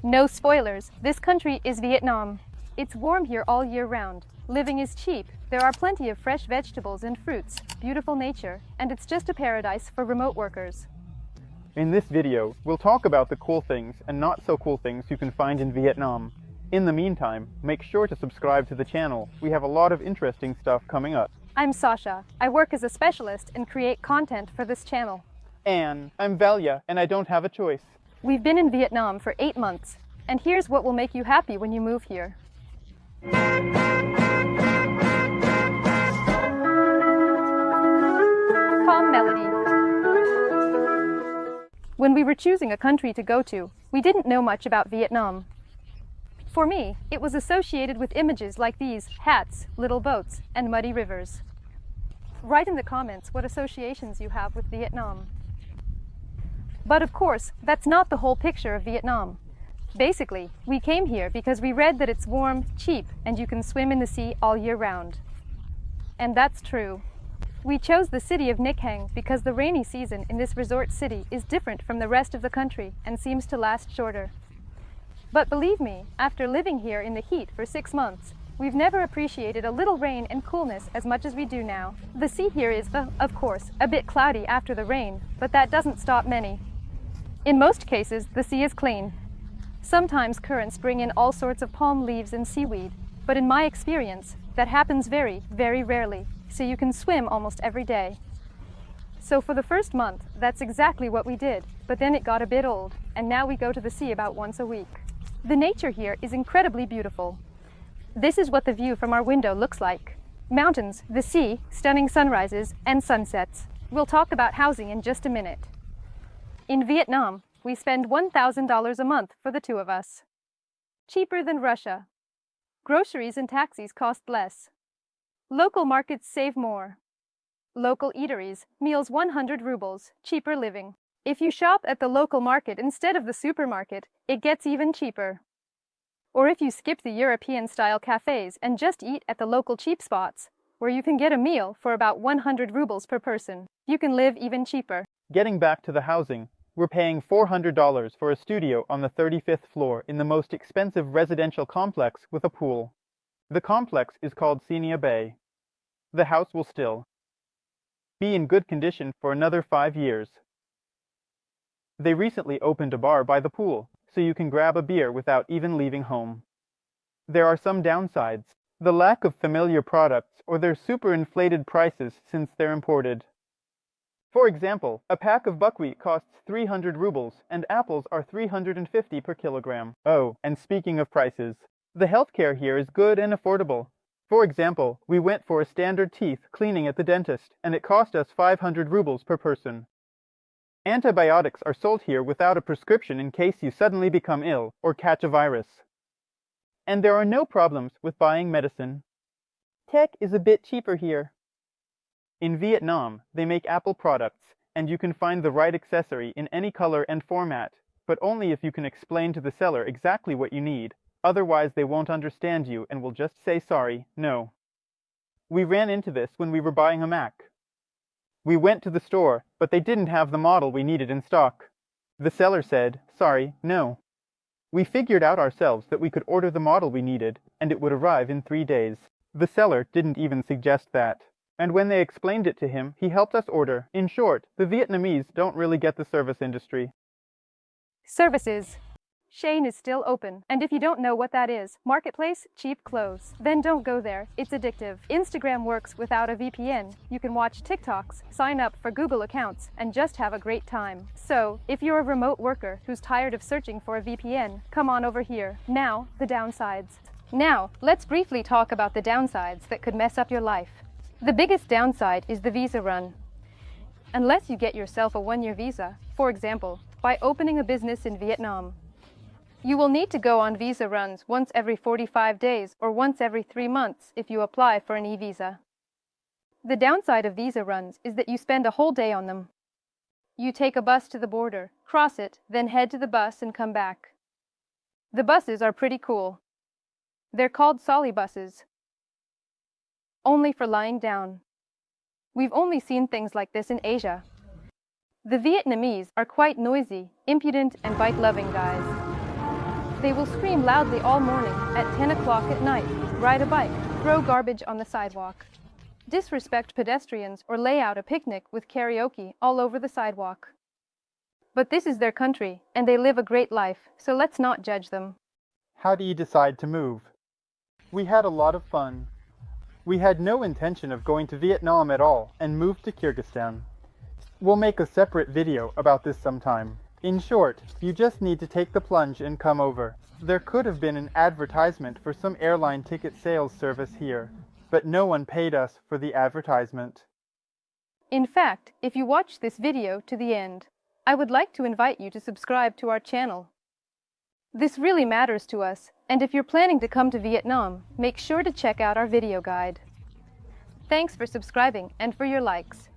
No spoilers, this country is Vietnam. It's warm here all year round. Living is cheap, there are plenty of fresh vegetables and fruits, beautiful nature, and it's just a paradise for remote workers. In this video, we'll talk about the cool things and not so cool things you can find in Vietnam. In the meantime, make sure to subscribe to the channel. We have a lot of interesting stuff coming up. I'm Sasha. I work as a specialist and create content for this channel. And I'm Valia, and I don't have a choice. We've been in Vietnam for 8 months, and here's what will make you happy when you move here. Calm melody. When we were choosing a country to go to, we didn't know much about Vietnam. For me, it was associated with images like these: hats, little boats, and muddy rivers. Write in the comments what associations you have with Vietnam. But of course, that's not the whole picture of Vietnam. Basically, we came here because we read that it's warm, cheap, and you can swim in the sea all year round. And that's true. We chose the city of Nic Hang because the rainy season in this resort city is different from the rest of the country and seems to last shorter. But believe me, after living here in the heat for 6 months, we've never appreciated a little rain and coolness as much as we do now. The sea here is, of course, a bit cloudy after the rain, but that doesn't stop many. In most cases, the sea is clean. Sometimes currents bring in all sorts of palm leaves and seaweed, but in my experience, that happens very, very rarely, so you can swim almost every day. So for the first month, that's exactly what we did, but then it got a bit old, and now we go to the sea about once a week. The nature here is incredibly beautiful. This is what the view from our window looks like. Mountains, the sea, stunning sunrises, and sunsets. We'll talk about housing in just a minute. In Vietnam, we spend $1,000 a month for the two of us. Cheaper than Russia. Groceries and taxis cost less. Local markets save more. Local eateries, meals 100 rubles, cheaper living. If you shop at the local market instead of the supermarket, it gets even cheaper. Or if you skip the European-style cafes and just eat at the local cheap spots, where you can get a meal for about 100 rubles per person, you can live even cheaper. Getting back to the housing, we're paying $400 for a studio on the 35th floor in the most expensive residential complex with a pool. The complex is called Senia Bay. The house will still be in good condition for another 5 years. They recently opened a bar by the pool, so you can grab a beer without even leaving home. There are some downsides: the lack of familiar products or their super inflated prices since they're imported. For example, a pack of buckwheat costs 300 rubles and apples are 350 per kilogram. Oh, and speaking of prices, the healthcare here is good and affordable. For example, we went for a standard teeth cleaning at the dentist, and it cost us 500 rubles per person. Antibiotics are sold here without a prescription in case you suddenly become ill or catch a virus. And there are no problems with buying medicine. Tech is a bit cheaper here. In Vietnam, they make Apple products, and you can find the right accessory in any color and format, but only if you can explain to the seller exactly what you need. Otherwise, they won't understand you and will just say sorry, no. We ran into this when we were buying a Mac. We went to the store, but they didn't have the model we needed in stock. The seller said, sorry, no. We figured out ourselves that we could order the model we needed, and it would arrive in 3 days. The seller didn't even suggest that. And when they explained it to him, he helped us order. In short, the Vietnamese don't really get the service industry. Services. Shein is still open, and if you don't know what that is, marketplace, cheap clothes, then don't go there, it's addictive. Instagram works without a VPN. You can watch TikToks, sign up for Google accounts, and just have a great time. So, if you're a remote worker who's tired of searching for a VPN, come on over here. Now, the downsides. Now, let's briefly talk about the downsides that could mess up your life. The biggest downside is the visa run. Unless you get yourself a 1-year visa, for example, by opening a business in Vietnam, you will need to go on visa runs once every 45 days or once every 3 months if you apply for an e-visa. The downside of visa runs is that you spend a whole day on them. You take a bus to the border, cross it, then head to the bus and come back. The buses are pretty cool. They're called Soli buses. Only for lying down. We've only seen things like this in Asia. The Vietnamese are quite noisy, impudent, and bite-loving guys. They will scream loudly all morning, at 10 o'clock at night, ride a bike, throw garbage on the sidewalk, disrespect pedestrians, or lay out a picnic with karaoke all over the sidewalk. But this is their country, and they live a great life, so let's not judge them. How do you decide to move? We had a lot of fun. We had no intention of going to Vietnam at all and moved to Kyrgyzstan. We'll make a separate video about this sometime. In short, you just need to take the plunge and come over. There could have been an advertisement for some airline ticket sales service here, but no one paid us for the advertisement. In fact, if you watch this video to the end, I would like to invite you to subscribe to our channel. This really matters to us, and if you're planning to come to Vietnam, make sure to check out our video guide. Thanks for subscribing and for your likes.